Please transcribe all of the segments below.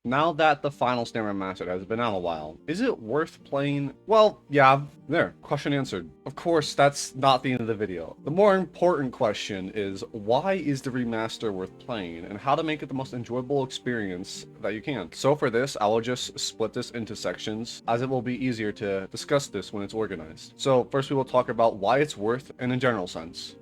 Now that the final stand remastered has been out a while, is it worth playing? Well, yeah, there, question answered. Of course, that's not the end of the video. The more important question is, why is the remaster worth playing, and how to make it the most enjoyable experience that you can. So for this, I will just split this into sections, as it will be easier to discuss this when it's organized. So first we will talk about why it's worth in a general sense.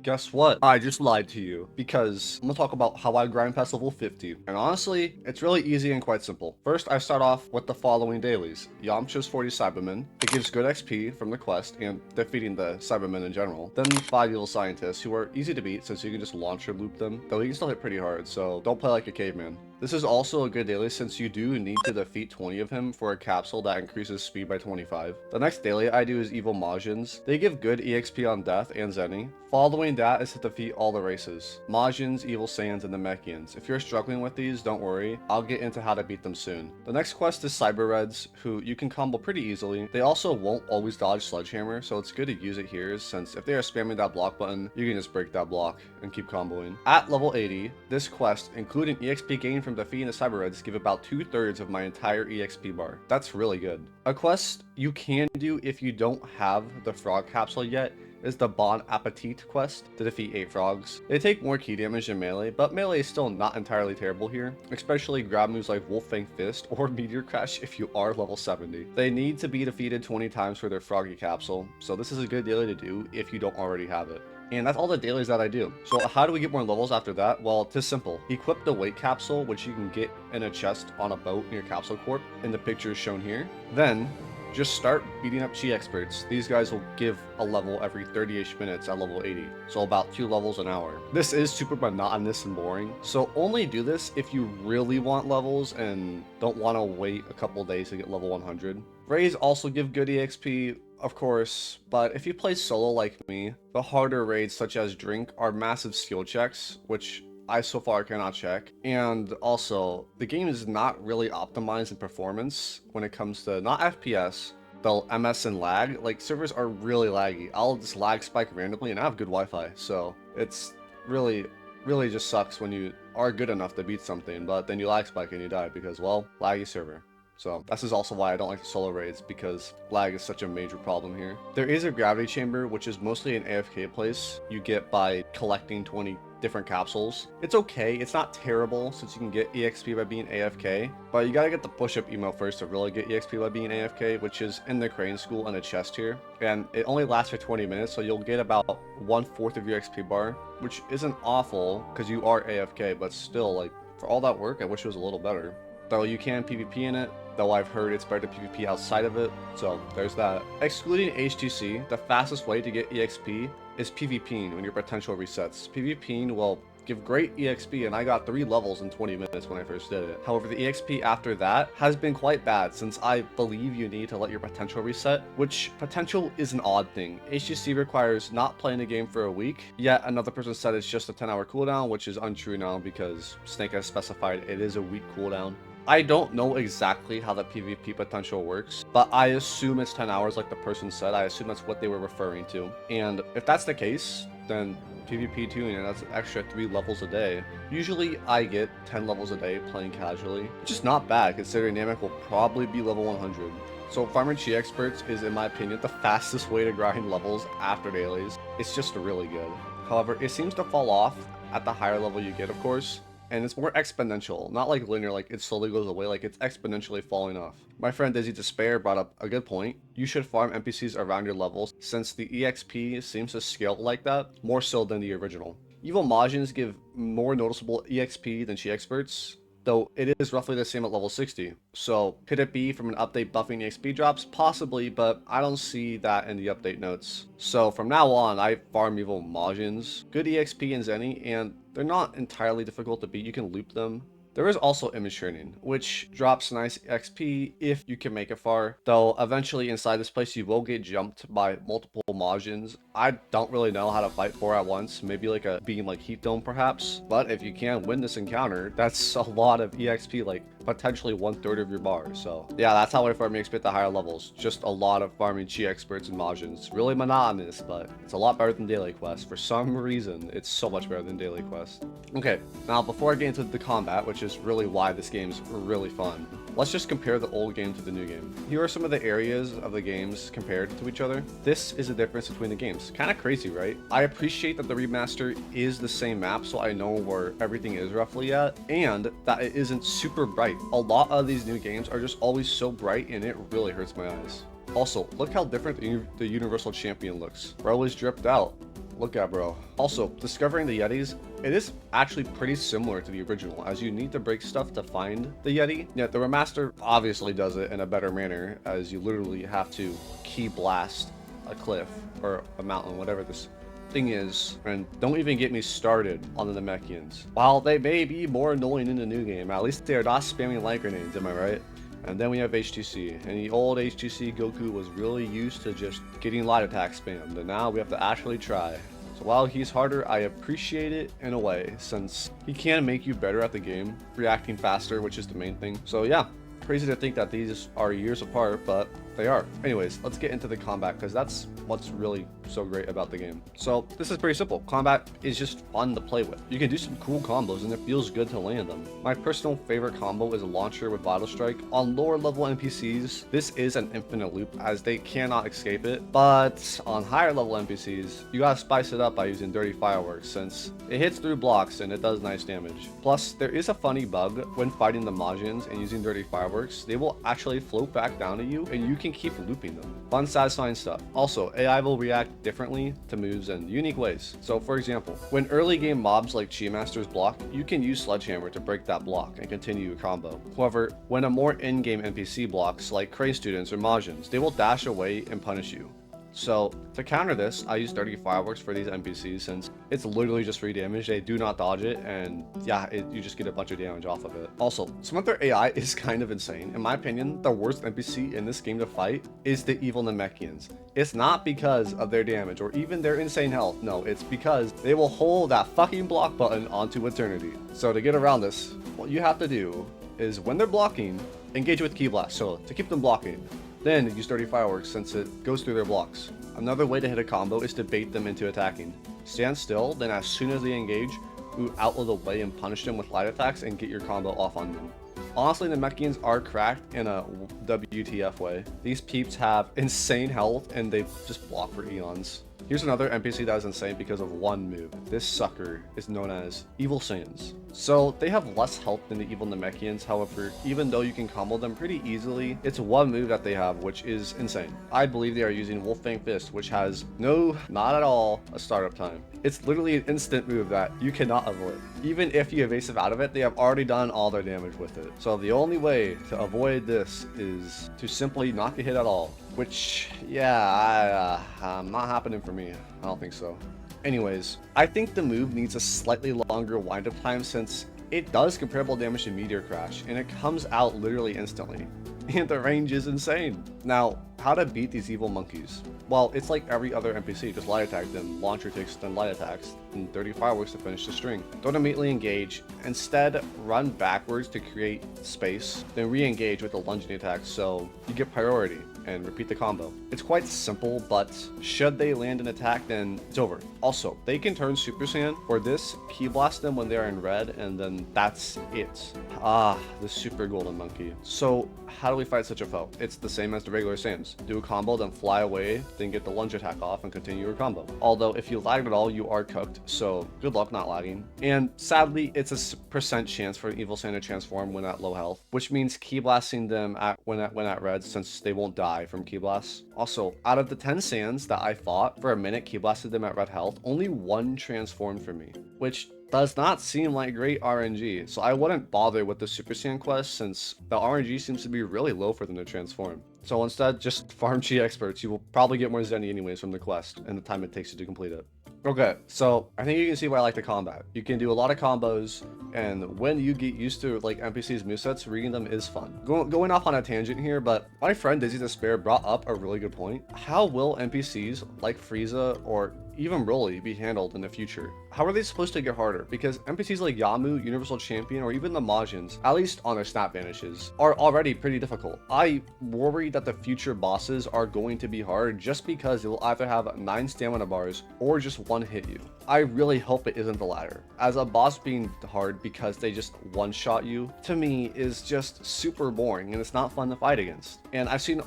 Guess what? I just lied to you, because I'm gonna talk about how I grind past level 50. And honestly, it's really easy and quite simple. First, I start off with the following dailies. Yamcha's 40 Cybermen. It gives good XP from the quest and defeating the Cybermen in general. Then 5 evil scientists, who are easy to beat since you can just launcher loop them, though you can still hit pretty hard, so don't play like a caveman. This is also a good daily since you do need to defeat 20 of him for a capsule that increases speed by 25. The next daily I do is Evil Majins. They give good EXP on Death and Zenny. Following that is to defeat all the races. Majins, Evil Saiyans, and the Mechians. If you're struggling with these, don't worry. I'll get into how to beat them soon. The next quest is Cyber Reds, who you can combo pretty easily. They also won't always dodge Sledgehammer, so it's good to use it here since if they are spamming that block button, you can just break that block and keep comboing. At level 80, this quest, including EXP gain from defeating the Cyber Reds, give about 2/3 of my entire EXP bar. That's really good. A quest you can do if you don't have the frog capsule yet is the Bon Appetit quest to defeat 8 frogs. They take more key damage than melee, but melee is still not entirely terrible here, especially grab moves like Wolf Fang Fist or Meteor Crash if you are level 70. They need to be defeated 20 times for their froggy capsule, so this is a good daily to do if you don't already have it. And that's all the dailies that I do. So how do we get more levels after that? Well, it's simple. Equip the weight capsule, which you can get in a chest on a boat near Capsule Corp in the pictures shown here. Then just start beating up Chi experts. These guys will give a level every 30-ish minutes at level 80, so about 2 levels an hour. This is super monotonous and boring, so only do this if you really want levels and don't want to wait a couple days to get level 100. Rays also give good EXP, of course, but if you play solo like me, the harder raids such as Drink are massive skill checks, which I so far cannot check. And also, the game is not really optimized in performance when it comes to not FPS, though MS and lag. Like, servers are really laggy. I'll just lag spike randomly, and I have good Wi-Fi, so it's really just sucks when you are good enough to beat something, but then you lag spike and you die because, well, laggy server. So this is also why I don't like the solo raids, because lag is such a major problem here. There is a gravity chamber, which is mostly an AFK place you get by collecting 20 different capsules. It's okay, it's not terrible since you can get EXP by being AFK, but you gotta get the push-up emo first to really get EXP by being AFK, which is in the Crane School and a chest here. And it only lasts for 20 minutes, so you'll get about 1/4 of your XP bar, which isn't awful because you are AFK, but still, like, for all that work, I wish it was a little better. Though you can PvP in it, though I've heard it's better to PvP outside of it, so there's that. Excluding HTC, the fastest way to get EXP is PvPing when your potential resets. PvPing will give great EXP, and I got 3 levels in 20 minutes when I first did it. However, the EXP after that has been quite bad since I believe you need to let your potential reset, which potential is an odd thing. HTC requires not playing the game for a week, yet another person said it's just a 10-hour cooldown, which is untrue now because Snake has specified it is a week cooldown. I don't know exactly how the PvP potential works, but I assume it's 10 hours like the person said. I assume that's what they were referring to. And if that's the case, then PvP tuning, and that's an extra 3 levels a day. Usually I get 10 levels a day playing casually, which is not bad considering Namek will probably be level 100. So farming Chi experts is, in my opinion, the fastest way to grind levels after dailies. It's just really good. However, it seems to fall off at the higher level you get, of course. And it's more exponential, not like linear, like it slowly goes away, like it's exponentially falling off. My friend Dizzy Despair brought up a good point. You should farm NPCs around your levels, since the EXP seems to scale like that, more so than the original. Evil Majins give more noticeable EXP than Chi Experts, though it is roughly the same at level 60. So could it be from an update buffing EXP drops? Possibly, but I don't see that in the update notes. So from now on, I farm Evil Majins, good EXP and Zenny, and they're not entirely difficult to beat. You can loop them. There is also image training, which drops nice XP if you can make it far, though eventually inside this place you will get jumped by multiple Majins. I don't really know how to fight 4 at once, maybe like a beam like Heat Dome perhaps, but if you can win this encounter, that's a lot of EXP, like potentially 1/3 of your bar. So yeah, that's how I farm XP at the higher levels. Just a lot of farming chi experts and Majins. Really monotonous, but it's a lot better than daily quest. For some reason, it's so much better than daily quest. Okay, now before I get into the combat, which is really why this game's really fun, let's just compare the old game to the new game. Here are some of the areas of the games compared to each other. This is the difference between the games. Kind of crazy, right? I appreciate that the remaster is the same map, so I know where everything is roughly at, and that it isn't super bright. A lot of these new games are just always so bright, and it really hurts my eyes. Also, look how different the Universal Champion looks. Bro is dripped out. Look at bro. Also, discovering the Yetis, it is actually pretty similar to the original, as you need to break stuff to find the Yeti. Yet the remaster obviously does it in a better manner, as you literally have to key blast a cliff or a mountain, whatever this thing is. And don't even get me started on the Namekians. While they may be more annoying in the new game, at least they are not spamming light grenades, am I right? And then we have HTC, and the old HTC Goku was really used to just getting light attack spammed, and now we have to actually try. So while he's harder, I appreciate it in a way, since he can make you better at the game, reacting faster, which is the main thing. So yeah, crazy to think that these are years apart, but they are. Anyways, let's get into the combat, because that's what's really so great about the game. So this is pretty simple. Combat is just fun to play with. You can do some cool combos, and it feels good to land them. My personal favorite combo is a launcher with Vital Strike. On lower level NPCs, this is an infinite loop, as they cannot escape it. But on higher level NPCs, you gotta spice it up by using Dirty Fireworks, since it hits through blocks and it does nice damage. Plus, there is a funny bug when fighting the Majins and using Dirty Fireworks. They will actually float back down to you, and you can keep looping them. Fun, satisfying stuff. Also, AI will react differently to moves in unique ways. So for example, when early game mobs like Chi Masters block, you can use Sledgehammer to break that block and continue your combo. However, when a more in-game NPC blocks like Cray students or Majins, they will dash away and punish you. So to counter this, I use Dirty Fireworks for these NPCs, since it's literally just free damage. They do not dodge it, and yeah, you just get a bunch of damage off of it. Also, some of their AI is kind of insane. In my opinion, the worst NPC in this game to fight is the evil Namekians. It's not because of their damage or even their insane health. No, it's because they will hold that fucking block button onto eternity. So to get around this, what you have to do is when they're blocking, engage with Key Blast, so to keep them blocking. Then use Dirty Fireworks, since it goes through their blocks. Another way to hit a combo is to bait them into attacking. Stand still, then as soon as they engage, move out of the way and punish them with light attacks and get your combo off on them. Honestly, the Namekians are cracked in a WTF way. These peeps have insane health, and they just block for eons. Here's another NPC that is insane because of one move. This sucker is known as Evil Saiyans. So they have less health than the evil Namekians. However, even though you can combo them pretty easily, it's one move that they have, which is insane. I believe they are using Wolfang Fist, which has not at all a startup time. It's literally an instant move that you cannot avoid. Even if you evasive out of it, they have already done all their damage with it. So the only way to avoid this is to simply not get hit at all. Which, yeah, not happening for me. I don't think so. Anyways, I think the move needs a slightly longer wind-up time, since it does comparable damage to Meteor Crash, and it comes out literally instantly. And the range is insane. Now, how to beat these evil monkeys? Well, it's like every other NPC, just light attack them, launcher takes, then light attacks, and Dirty Fireworks to finish the string. Don't immediately engage, instead run backwards to create space, then re-engage with the lunging attack so you get priority, and repeat the combo. It's quite simple, but should they land an attack, then it's over. Also, they can turn Super Saiyan. For this, Key Blast them when they are in red, and then that's it. The Super Golden Monkey. So how do we fight such a foe? It's the same as the regular Saiyans. Do a combo, then fly away, then get the lunge attack off and continue your combo. Although if you lag at all, you are cooked, so good luck not lagging. And sadly, it's a % chance for an Evil Saiyan to transform when at low health, which means Key Blasting them when at red, since they won't die from Key Blasts. Also, out of the 10 Saiyans that I fought, for a minute Key Blasted them at red health, only one transformed for me, which does not seem like great RNG, so I wouldn't bother with the Super Saiyan quest, since the RNG seems to be really low for them to transform. So instead, just farm Chi experts. You will probably get more Zenny anyways from the quest and the time it takes you to complete it. Okay, so I think you can see why I like the combat. You can do a lot of combos, and when you get used to like NPC's movesets, reading them is fun. Going off on a tangent here, but my friend Dizzy Despair brought up a really good point. How will NPCs like Frieza or even really be handled in the future. How are they supposed to get harder? Because NPCs like Yamu, Universal Champion, or even the Majins, at least on their snap vanishes, are already pretty difficult. I worry that the future bosses are going to be hard just because it will either have 9 stamina bars or just one hit you. I really hope it isn't the latter, as a boss being hard because they just one-shot you, to me, is just super boring and it's not fun to fight against. And I've seen,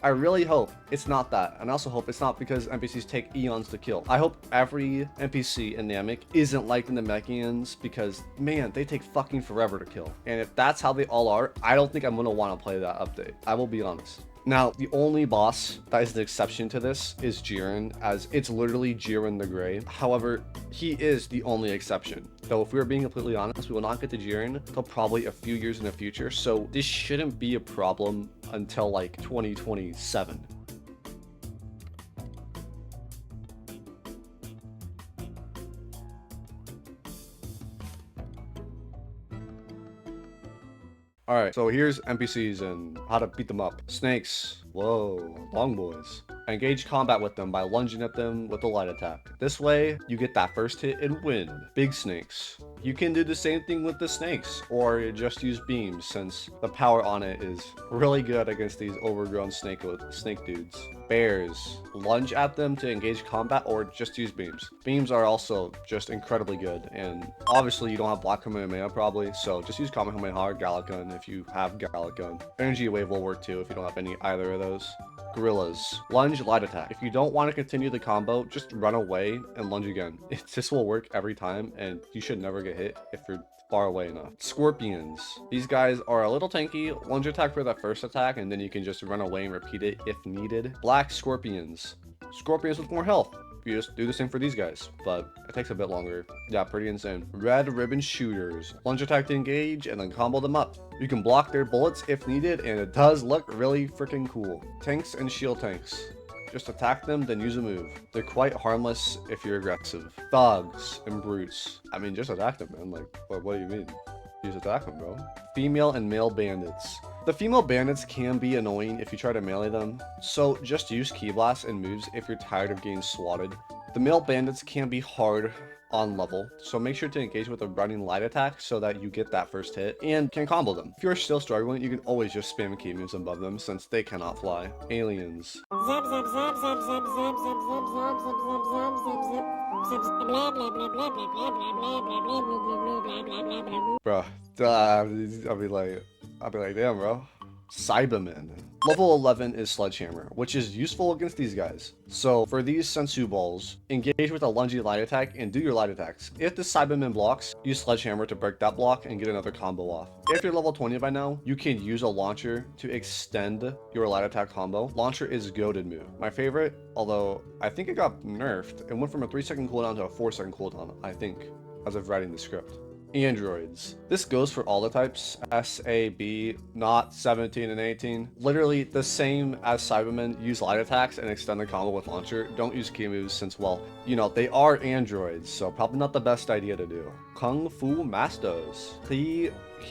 I really hope it's not that, and I also hope it's not because NPCs take eons to kill. I hope every NPC in Namek isn't like the Namekians, because man, they take fucking forever to kill. And if that's how they all are, I don't think I'm gonna want to play that update. I will be honest. Now, the only boss that is the exception to this is Jiren, as it's literally Jiren the Grey. However, he is the only exception. Though if we were being completely honest, we will not get to Jiren until probably a few years in the future, so this shouldn't be a problem until like 2027. Alright, so here's NPCs and how to beat them up. Snakes. Whoa, long boys. Engage combat with them by lunging at them with a light attack. This way, you get that first hit and win. Big snakes. You can do the same thing with the snakes, or just use beams, since the power on it is really good against these overgrown snake dudes. Bears. Lunge at them to engage combat, or just use beams. Beams are also just incredibly good, and obviously you don't have Black Kamehameha probably, so just use Kamehameha or Gallic Gun if you have Gallic Gun. Energy Wave will work too if you don't have either of those. Gorillas. Lunge, light attack. If you don't want to continue the combo, just run away and lunge again. This will work every time, and you should never get hit if you're far away enough. Scorpions. These guys are a little tanky. Lunge attack for that first attack, and then you can just run away and repeat it if needed. Black Scorpions. Scorpions with more health. You just do the same for these guys, but it takes a bit longer. Yeah, pretty insane. Red Ribbon Shooters. Lunge attack to engage and then combo them up. You can block their bullets if needed, and it does look really freaking cool. Tanks and shield tanks. Just attack them, then use a move. They're quite harmless if you're aggressive. Thugs and brutes. I mean, just attack them, man. Like, what do you mean? Just attack them, bro. Female and male bandits. The female bandits can be annoying if you try to melee them, so just use Ki Blast and moves if you're tired of getting swatted. The male bandits can be hard on level, so make sure to engage with a running light attack so that you get that first hit and can combo them. If you're still struggling, you can always just spam Ki moves above them since they cannot fly. Aliens. Bro, I'll be like, damn, bro. Cybermen. Level 11 is Sledgehammer, which is useful against these guys. So for these Sensu balls, engage with a lungy light attack and do your light attacks. If the Cyberman blocks, use Sledgehammer to break that block and get another combo off. If you're level 20 by now, you can use a launcher to extend your light attack combo. Launcher is goated move. My favorite, although I think it got nerfed. It went from a 3-second cooldown to a 4-second cooldown, I think, as of writing the script. Androids. This goes for all the types, S, A, B, not 17 and 18. Literally the same as Cybermen. Use light attacks and extend the combo with launcher. Don't use Ki moves since, well, you know, they are androids, so probably not the best idea to do. Kung Fu Masters. Ki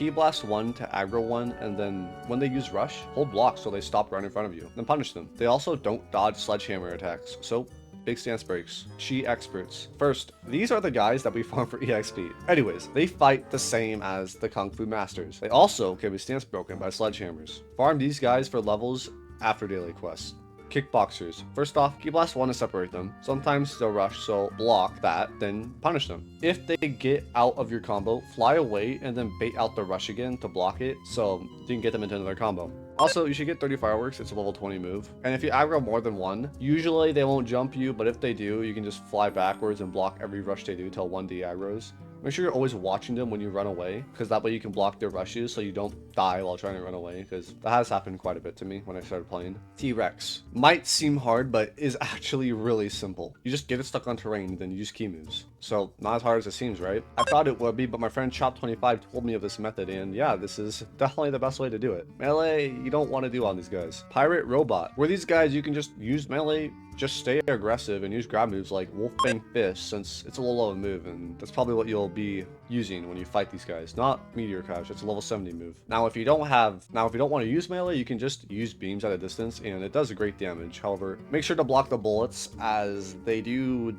Blast 1 to aggro 1, and then when they use Rush, hold block so they stop right in front of you, then punish them. They also don't dodge Sledgehammer attacks, so big stance breaks. Chi experts. First, these are the guys that we farm for EXP. Anyways, they fight the same as the Kung Fu Masters. They also can be stance broken by sledgehammers. Farm these guys for levels after daily quests. Kickboxers. First off, Ki Blast 1 to separate them. Sometimes they'll rush, so block that, then punish them. If they get out of your combo, fly away and then bait out the rush again to block it, so you can get them into another combo. Also, you should get 30 fireworks. It's a level 20 move. And if you aggro more than one, usually they won't jump you, but if they do, you can just fly backwards and block every rush they do till 1D aggros. Make sure you're always watching them when you run away, because that way you can block their rushes so you don't die while trying to run away, because that has happened quite a bit to me when I started playing. T-Rex. Might seem hard, but is actually really simple. You just get it stuck on terrain, then use Ki moves. So, not as hard as it seems, right? I thought it would be, but my friend Chop25 told me of this method, and yeah, this is definitely the best way to do it. Melee, you don't want to do on these guys. Pirate Robot. Where these guys, you can just use melee, just stay aggressive and use grab moves like Wolf Fang Fist, since it's a low level move, and that's probably what you'll be using when you fight these guys, not Meteor Crash. It's a level 70 move. Now, if you don't want to use melee, you can just use beams at a distance, and it does a great damage. However, make sure to block the bullets, as they do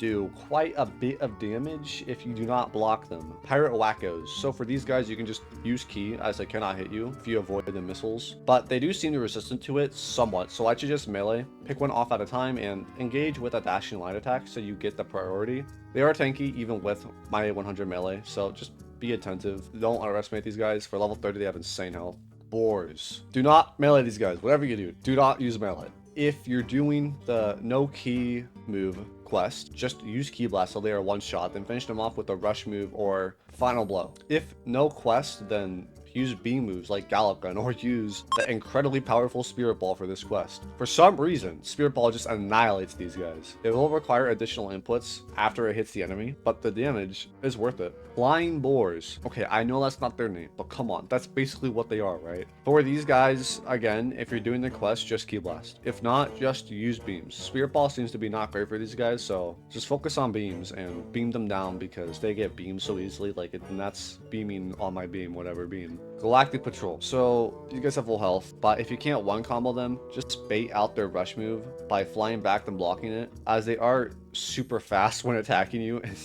quite a bit of damage if you do not block them. Pirate Wackos. So for these guys, you can just use Ki, as they cannot hit you if you avoid the missiles, but they do seem to be resistant to it somewhat. So I should just melee, pick one off at a time, and engage with a dashing light attack so you get the priority. They are tanky even with my 100 melee, so just be attentive. Don't underestimate these guys. For level 30, they have insane health. Boars. Do not melee these guys. Whatever you do not use melee. If you're doing the no Ki move quest, just use Ki Blast so they are one shot, then finish them off with a rush move or final blow. If no quest, then use beam moves like Gallop Gun, or use the incredibly powerful Spirit Ball for this quest. For some reason, Spirit Ball just annihilates these guys. It will require additional inputs after it hits the enemy, but the damage is worth it. Flying Boars. Okay, I know that's not their name, but come on, that's basically what they are, right? For these guys, again, if you're doing the quest, just Ki Blast. If not, just use beams. Spirit Ball seems to be not great for these guys, so just focus on beams and beam them down, because they get beamed so easily, like and that's beaming on my beam, whatever beam. Galactic Patrol. So you guys have full health, but if you can't one combo them, just bait out their rush move by flying back and blocking it, as they are super fast when attacking you, and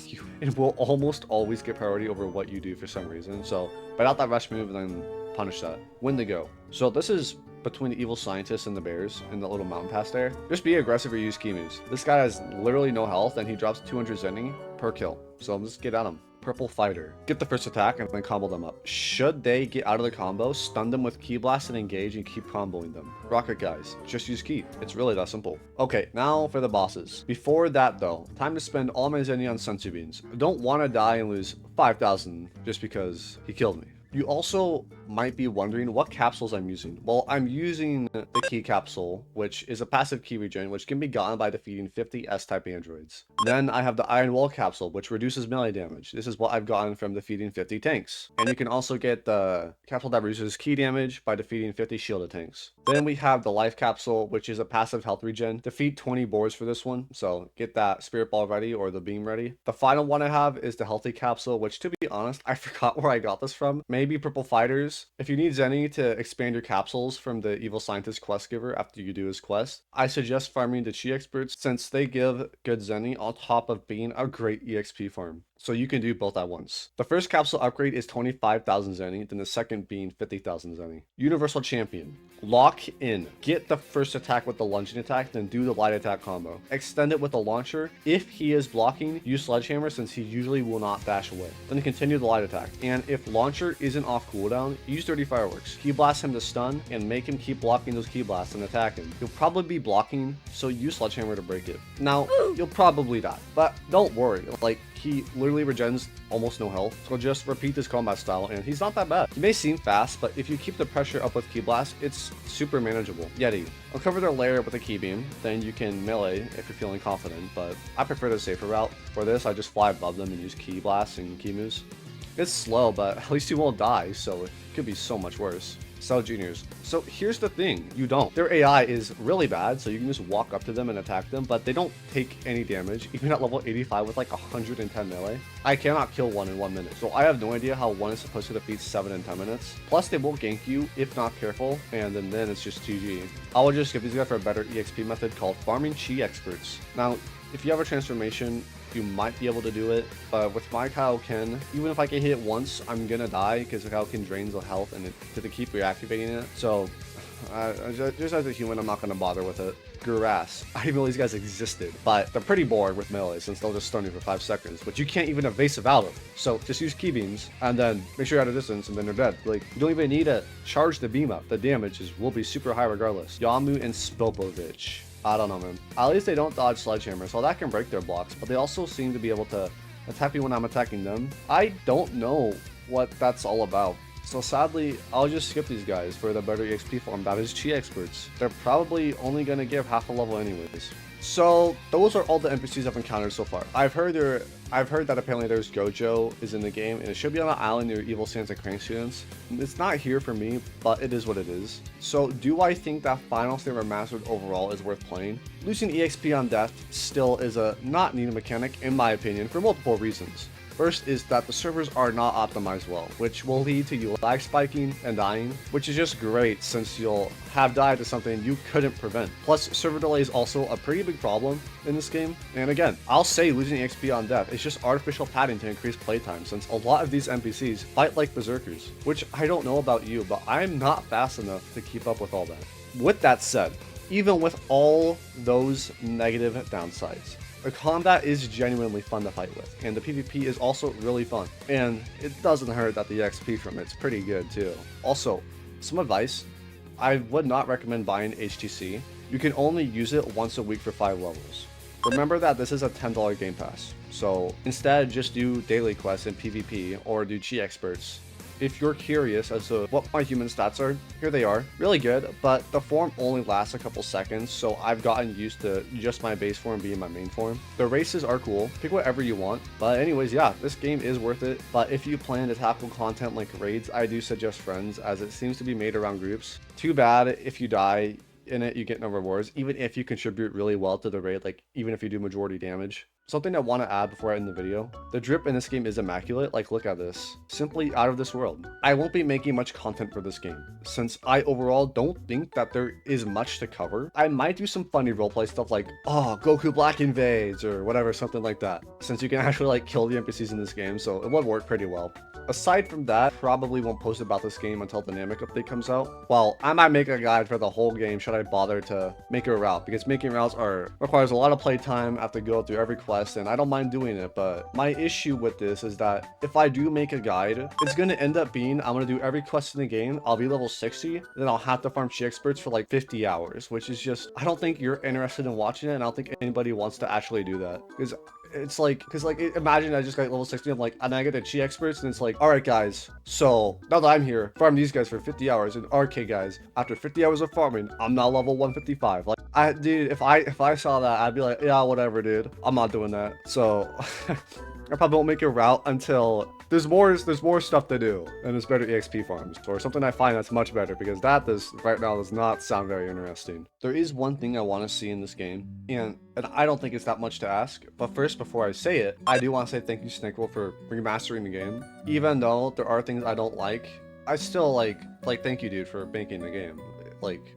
it will almost always get priority over what you do for some reason. So bait out that rush move and then punish that. Wendigo. So this is between the evil scientists and the bears in the little mountain pass there. Just be aggressive or use Ki moves. This guy has literally no health, and he drops 200 Zenny per kill. So just get at him. Purple Fighter. Get the first attack and then combo them up. Should they get out of the combo, stun them with Ki Blast and engage and keep comboing them. Rocket guys, just use Ki. It's really that simple. Okay, now for the bosses. Before that though, time to spend all my Zenny on Senzu Beans. Don't want to die and lose 5,000 just because he killed me. You also might be wondering what capsules I'm using. Well, I'm using the Ki capsule, which is a passive Ki regen, which can be gotten by defeating 50 S-type androids. Then I have the Iron Wall capsule, which reduces melee damage. This is what I've gotten from defeating 50 tanks. And you can also get the capsule that reduces Ki damage by defeating 50 shielded tanks. Then we have the Life capsule, which is a passive health regen. Defeat 20 boars for this one, so get that Spirit Ball ready or the beam ready. The final one I have is the Healthy capsule, which, to be honest, I forgot where I got this from. Maybe Purple Fighters. If you need Zenny to expand your capsules from the Evil Scientist quest giver after you do his quest, I suggest farming the Chi Experts, since they give good Zenny on top of being a great EXP farm. So you can do both at once. The first capsule upgrade is 25,000 Zenny, then the second being 50,000 Zenny. Universal Champion. Lock in. Get the first attack with the lunging attack, then do the light attack combo. Extend it with the launcher. If he is blocking, use Sledgehammer, since he usually will not dash away. Then continue the light attack. And if launcher isn't off cooldown, use Dirty Fireworks. Ki Blast him to stun and make him keep blocking those Ki Blasts and attack him. You'll probably be blocking, so use Sledgehammer to break it. Now, you'll probably die, but don't worry. Like, he literally regens almost no health, so just repeat this combat style and he's not that bad. He may seem fast, but if you keep the pressure up with Ki Blast, it's super manageable. Yeti. Uncover their lair with a Ki Beam, then you can melee if you're feeling confident, but I prefer the safer route. For this, I just fly above them and use Ki Blast and Ki moves. It's slow, but at least you won't die, so it could be so much worse. Cell Juniors. So here's the thing, you don't. Their AI is really bad, so you can just walk up to them and attack them, but they don't take any damage, even at level 85 with like 110 melee. I cannot kill one in 1 minute, so I have no idea how one is supposed to defeat 7 in 10 minutes. Plus, they will gank you if not careful, and then it's just GG. I will just skip these guys for a better EXP method called Farming Chi Experts. Now, if you have a transformation, you might be able to do it, but with my Kaioken, even if I get hit once, I'm gonna die because the Kaioken drains the health and to keep reactivating it. So, just as a human, I'm not gonna bother with it. Grass. I didn't know these guys existed, but they're pretty bored with melee since they'll just stun you for 5 seconds, but you can't even evasive out of them. So just use Ki Beams and then make sure you're at a distance and then they're dead. Like, you don't even need to charge the beam up. The damage will be super high regardless. Yamu and Spopovich. I don't know, man. At least they don't dodge Sledgehammer, so that can break their blocks, but they also seem to be able to attack me when I'm attacking them. I don't know what that's all about. So sadly, I'll just skip these guys for the better EXP form, that is Chi Experts. They're probably only gonna give half a level anyways. So those are all the NPCs I've encountered so far. I've heard that apparently there's Gojo is in the game, and it should be on an island near Evil Sans and Crank students. It's not here for me, but it is what it is. So do I think that Final State Remastered overall is worth playing? Losing EXP on death still is a not needed mechanic in my opinion for multiple reasons. First is that the servers are not optimized well, which will lead to you lag spiking and dying, which is just great since you'll have died to something you couldn't prevent. Plus, server delay is also a pretty big problem in this game. And again, I'll say losing XP on death is just artificial padding to increase playtime, since a lot of these NPCs fight like berserkers, which I don't know about you, but I'm not fast enough to keep up with all that. With that said, even with all those negative downsides, the combat is genuinely fun to fight with, and the PvP is also really fun, and it doesn't hurt that the XP from it's pretty good too. Also, some advice, I would not recommend buying HTC. You can only use it once a week for 5 levels. Remember that this is a $10 game pass, so instead just do daily quests in PvP or do Chi experts. If you're curious as to what my human stats are, here they are. Really good, but the form only lasts a couple seconds, so I've gotten used to just my base form being my main form. The races are cool, pick whatever you want, but anyways, yeah, this game is worth it. But if you plan to tackle content like raids, I do suggest friends, as it seems to be made around groups. Too bad if you die in it, you get no rewards, even if you contribute really well to the raid, like even if you do majority damage. Something I want to add before I end the video, the drip in this game is immaculate. Like, look at this, simply out of this world. I won't be making much content for this game, since I overall don't think that there is much to cover. I might do some funny roleplay stuff like, oh, Goku Black invades, or whatever, something like that, since you can actually like kill the NPCs in this game, so it would work pretty well. Aside from that, probably won't post about this game until the Dynamic update comes out. Well, I might make a guide for the whole game should I bother to make a route, because making routes requires a lot of playtime. I have to go through every quest, and I don't mind doing it, but my issue with this is that if I do make a guide, it's going to end up being I'm going to do every quest in the game, I'll be level 60, then I'll have to farm Chi experts for like 50 hours, which is just, I don't think you're interested in watching it, and I don't think anybody wants to actually do that, because it's like, imagine I just got level 60, I'm like, and I get the Chi experts, and it's like, all right guys, so now that I'm here, farm these guys for 50 hours, and okay guys, after 50 hours of farming, I'm now level 155. Like, dude, if I saw that, I'd be like, yeah, whatever, dude, I'm not doing that. So I probably won't make a route until there's more stuff to do, and there's better EXP farms, or something I find that's much better, because that right now does not sound very interesting. There is one thing I want to see in this game, and I don't think it's that much to ask, but first, before I say it, I do want to say thank you, Snakeroll, for remastering the game. Even though there are things I don't like, I still like thank you, dude, for making the game. Like,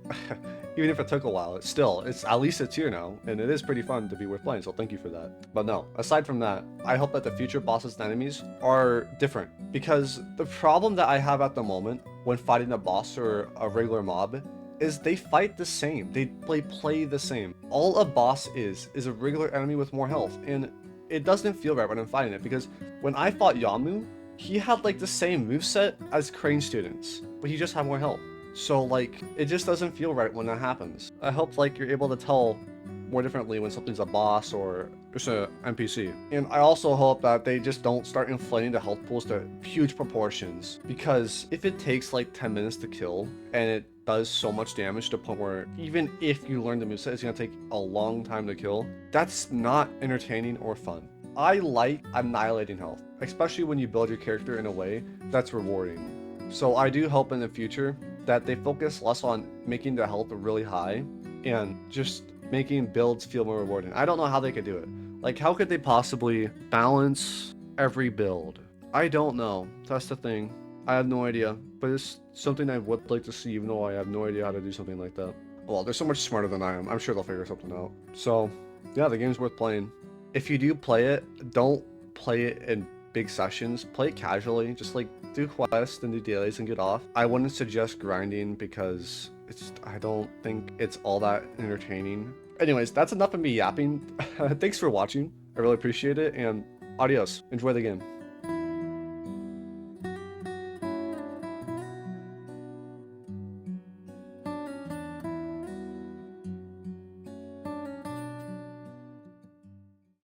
even if it took a while, it's at least it's here now, and it is pretty fun to be worth playing, so thank you for that. But no, aside from that, I hope that the future bosses and enemies are different, because the problem that I have at the moment when fighting a boss or a regular mob is they fight the same. They play the same. All a boss is a regular enemy with more health, and it doesn't feel right when I'm fighting it, because when I fought Yamu, he had like the same moveset as Crane students, but he just had more health. So like, it just doesn't feel right when that happens. I hope like you're able to tell more differently when something's a boss or just an NPC. And I also hope that they just don't start inflating the health pools to huge proportions, because if it takes like 10 minutes to kill and it does so much damage to the point where even if you learn the moveset, it's gonna take a long time to kill, that's not entertaining or fun. I like annihilating health, especially when you build your character in a way that's rewarding. So I do hope in the future that they focus less on making the health really high and just making builds feel more rewarding. I don't know how they could do it. Like, how could they possibly balance every build? I don't know. That's the thing. I have no idea, but it's something I would like to see, even though I have no idea how to do something like that. Well, they're so much smarter than I am. I'm sure they'll figure something out. So yeah, the game's worth playing. If you do play it, don't play it in big sessions. Play it casually. Just like do quests and do dailies and get off. I wouldn't suggest grinding, because I don't think it's all that entertaining. Anyways, that's enough of me yapping. Thanks for watching. I really appreciate it, and adios. Enjoy the game.